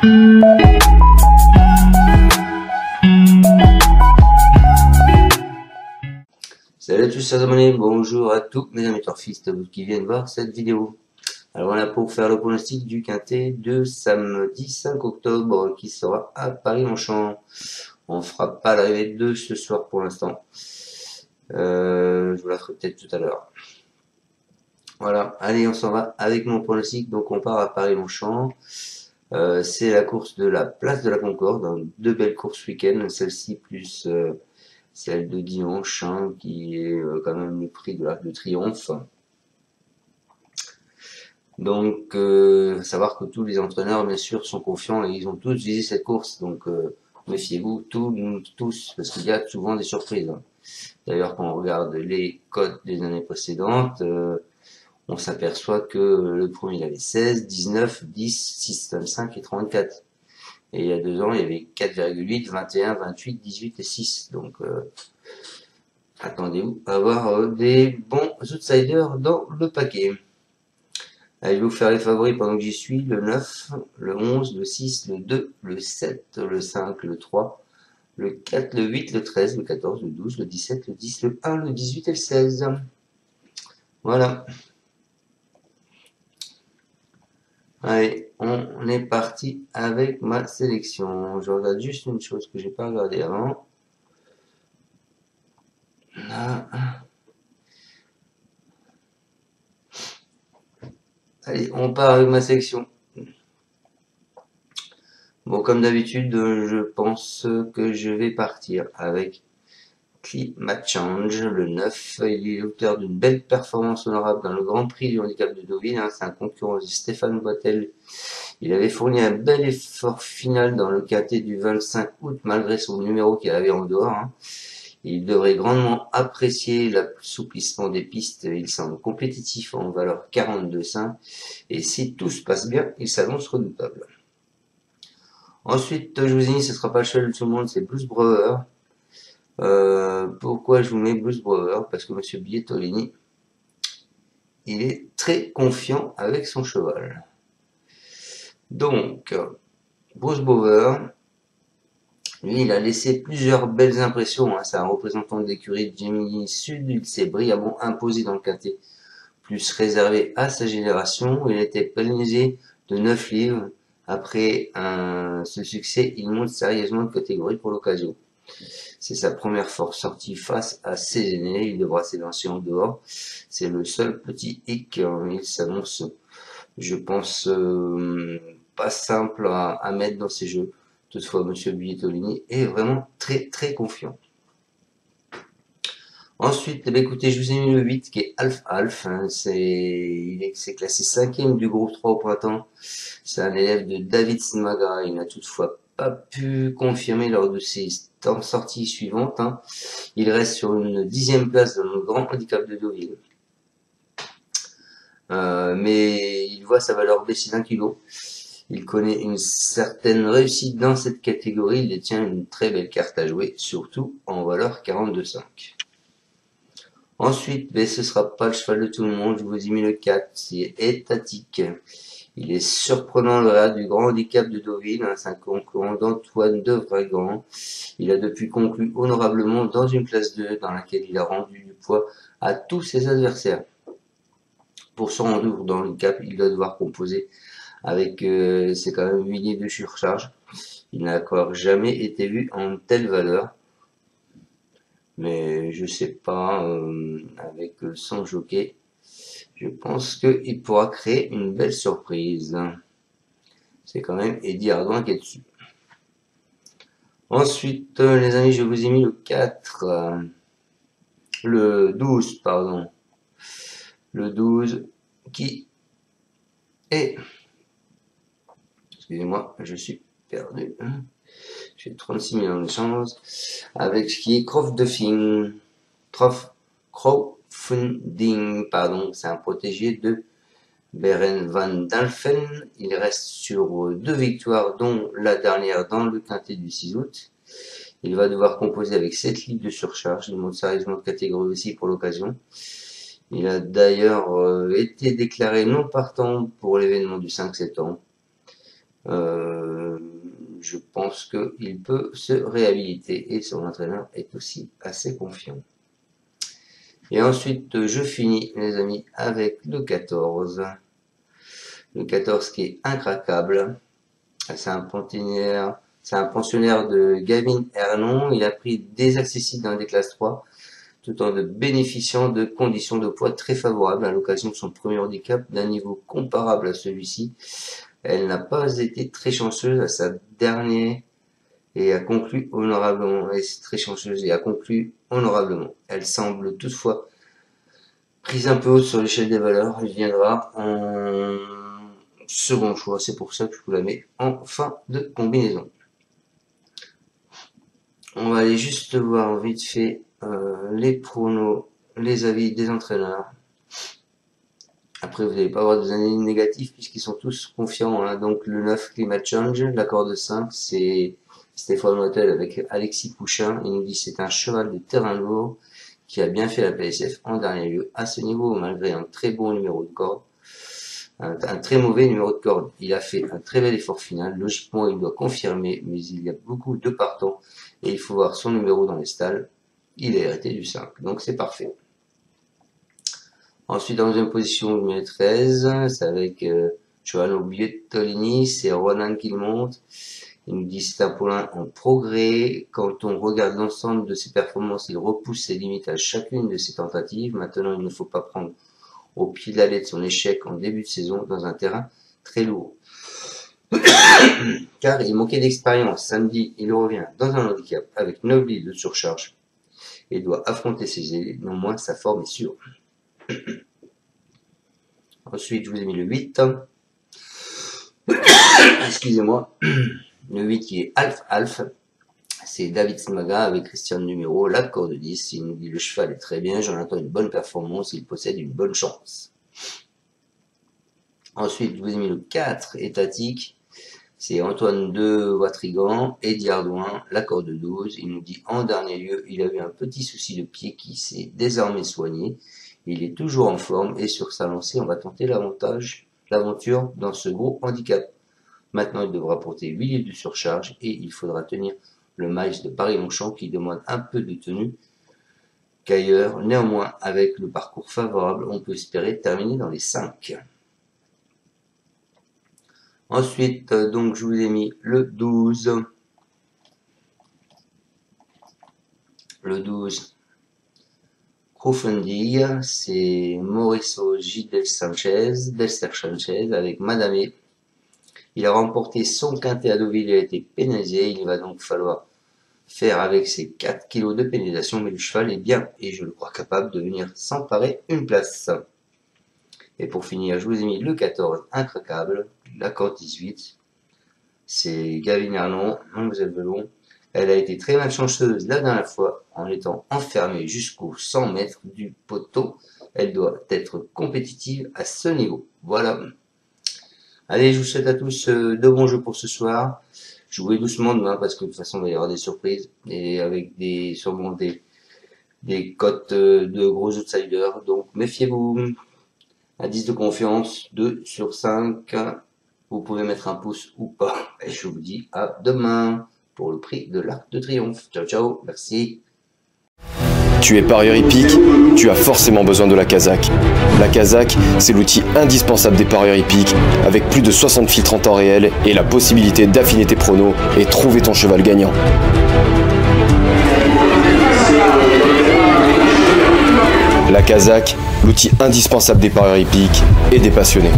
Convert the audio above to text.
Salut à tous, chers abonnés, bonjour à tous mes amis torfistes qui viennent voir cette vidéo. Alors on a pour faire le pronostic du quintet de samedi 5 octobre qui sera à Paris-Longchamp. On fera pas l'arrivée de ce soir pour l'instant. Je vous la ferai peut-être tout à l'heure. Voilà, allez on s'en va avec mon pronostic. Donc on part à Paris-Longchamp. C'est la course de la place de la Concorde. Deux belles courses week-end, celle-ci plus celle de dimanche, hein, qui est quand même le prix de l'Arc de Triomphe. Donc, savoir que tous les entraîneurs, bien sûr, sont confiants et ils ont tous visé cette course. Donc, méfiez-vous tous, parce qu'il y a souvent des surprises. D'ailleurs, quand on regarde les codes des années précédentes, on s'aperçoit que le premier il avait 16, 19, 10, 6, 25 et 34. Et il y a 2 ans, il y avait 4,8, 21, 28, 18 et 6. Donc, attendez-vous à avoir des bons outsiders dans le paquet. Allez, je vais vous faire les favoris pendant que j'y suis. Le 9, le 11, le 6, le 2, le 7, le 5, le 3, le 4, le 8, le 13, le 14, le 12, le 17, le 10, le 1, le 18 et le 16. Voilà. Allez, on est parti avec ma sélection. Je regarde juste une chose que j'ai pas regardé avant. Là. Allez, on part avec ma sélection. Bon, comme d'habitude, je pense que je vais partir avec Climate Change, le 9. Il est l'auteur d'une belle performance honorable dans le Grand Prix du handicap de Deauville. C'est un concurrent de Stéphane Boitel. Il avait fourni un bel effort final dans le quintet du 25 août, malgré son numéro qu'il avait en dehors. Il devrait grandement apprécier l'assouplissement des pistes. Il semble compétitif en valeur 42,5. Et si tout se passe bien, il s'annonce redoutable. Ensuite, je vous ai dit, ce ne sera pas le cheval de tout le monde, c'est Blues Brewer. Pourquoi je vous mets Blues Brewer? Parce que Monsieur Bietolini, il est très confiant avec son cheval. Donc, Bruce Brewer, lui, il a laissé plusieurs belles impressions. C'est un représentant de l'écurie de Gemini Sud. Il s'est brillamment imposé dans le quintet, plus réservé à sa génération. Il était pénalisé de 9 livres. Après ce succès, il monte sérieusement de catégorie pour l'occasion. C'est sa première force sortie face à ses aînés. Il devra s'élancer en dehors. C'est le seul petit hic. Il s'annonce, je pense, pas simple à mettre dans ses jeux. Toutefois, Monsieur Bietolini est vraiment très très confiant. Ensuite, écoutez, je vous ai mis le 8 qui est Alf. Il s'est classé 5e du groupe 3 au printemps. C'est un élève de David Smaga. Il n'a toutefois pas pu confirmer lors de ses sorties suivantes. Il reste sur une 10e place dans le grand handicap de Deauville. Mais il voit sa valeur baisser d'1 kilo. Il connaît une certaine réussite dans cette catégorie. Il détient une très belle carte à jouer, surtout en valeur 42,5. Ensuite, ce sera pas le cheval de tout le monde. Je vous ai mis le 4, c'est étatique. Il est surprenant le réa du grand handicap de Deauville. C'est un concurrent d'Antoine Devragan. Il a depuis conclu honorablement dans une classe 2 dans laquelle il a rendu du poids à tous ses adversaires. Pour se rendre dans le handicap, il doit devoir composer avec, c'est quand même 8 livres de surcharge. Il n'a encore jamais été vu en telle valeur. Mais je sais pas, avec son jockey, je pense qu'il pourra créer une belle surprise. C'est quand même Eddie Ardouin qui est dessus. Ensuite, les amis, je vous ai mis le 4, le 12, pardon. Le 12 qui est... Excusez-moi, je suis perdu. J'ai 36 millions de chances. Avec ce qui est crowdfunding, pardon. C'est un protégé de Beren van Dalfen. Il reste sur 2 victoires, dont la dernière dans le quintet du 6 août. Il va devoir composer avec 7 livres de surcharge. Il monte sérieusement de catégorie aussi pour l'occasion. Il a d'ailleurs été déclaré non partant pour l'événement du 5 septembre. Je pense qu'il peut se réhabiliter et son entraîneur est aussi assez confiant. Et ensuite, je finis, les amis, avec le 14. Le 14 qui est incraquable. C'est un pensionnaire de Gavin Hernon. Il a pris des accessibles dans des classes 3, tout en bénéficiant de conditions de poids très favorables à l'occasion de son premier handicap d'un niveau comparable à celui-ci. Elle n'a pas été très chanceuse à sa dernière et a conclu honorablement. Elle est très chanceuse et a conclu honorablement. Elle semble toutefois prise un peu haute sur l'échelle des valeurs. Elle viendra en second choix. C'est pour ça que je vous la mets en fin de combinaison. On va aller juste voir vite fait les pronos, les avis des entraîneurs. Après, vous n'allez pas avoir des analyses négatives puisqu'ils sont tous confiants. Hein. Donc, le 9, Climate Change. L'accord de 5, c'est Stéphane Hôtel avec Alexis Pouchin. Il nous dit c'est un cheval de terrain lourd qui a bien fait la PSF en dernier lieu. À ce niveau, malgré un très bon numéro de corde, un très mauvais numéro de corde, il a fait un très bel effort final. Logiquement, il doit confirmer, mais il y a beaucoup de partants et il faut voir son numéro dans les stalles. Il est hérité du 5, donc c'est parfait. Ensuite, en deuxième position, numéro 13, c'est avec Johanno Bietolini, c'est Ronan qui le monte. Il nous dit c'est un poulain en progrès. Quand on regarde l'ensemble de ses performances, il repousse ses limites à chacune de ses tentatives. Maintenant, il ne faut pas prendre au pied de la lettre son échec en début de saison dans un terrain très lourd. Car il manquait d'expérience. Samedi, il revient dans un handicap avec 9 livres de surcharge et doit affronter ses ailés. Néanmoins, sa forme est sûre. Ensuite, je vous ai mis le 8. Excusez-moi. Le 8 qui est Alf. C'est David Smaga avec Christian Numéro, l'accord de 10. Il nous dit le cheval est très bien, j'en attends une bonne performance, il possède une bonne chance. Ensuite, je vous ai mis le 4 étatique. C'est Antoine de Watrigan, Eddie Ardouin, l'accord de 12. Il nous dit en dernier lieu, il a eu un petit souci de pied qui s'est désormais soigné. Il est toujours en forme et sur sa lancée, on va tenter l'aventure dans ce gros handicap. Maintenant, il devra porter 8 livres de surcharge et il faudra tenir le miles de Paris-Longchamp qui demande un peu de tenue qu'ailleurs. Néanmoins, avec le parcours favorable, on peut espérer terminer dans les 5. Ensuite, donc, je vous ai mis le 12. Le 12. Crowdfunding, c'est Mauricio G. Delster Sanchez avec Madame. Il a remporté son quintet à Deauville et a été pénalisé. Il va donc falloir faire avec ses 4 kilos de pénalisation, mais le cheval est bien et je le crois capable de venir s'emparer une place. Et pour finir, je vous ai mis le 14 incraquable, l'accord 18. C'est Gavin Hernon, Mademoiselle Velon. Elle a été très malchanceuse la dernière fois en étant enfermée jusqu'aux 100 mètres du poteau. Elle doit être compétitive à ce niveau. Voilà. Allez, je vous souhaite à tous de bons jeux pour ce soir. Jouez doucement demain parce que de toute façon il va y avoir des surprises et avec sûrement des cotes de gros outsiders. Donc méfiez-vous. Un 10 de confiance, 2 sur 5. Vous pouvez mettre un pouce ou pas. Et je vous dis à demain pour le prix de l'Arc de Triomphe. Ciao, ciao. Merci. Tu es parieur hippique, tu as forcément besoin de la Kazakh. La Kazakh, c'est l'outil indispensable des parieurs hippiques, avec plus de 60 filtres en temps réel et la possibilité d'affiner tes pronos et trouver ton cheval gagnant. La Kazakh, l'outil indispensable des parieurs hippiques et des passionnés.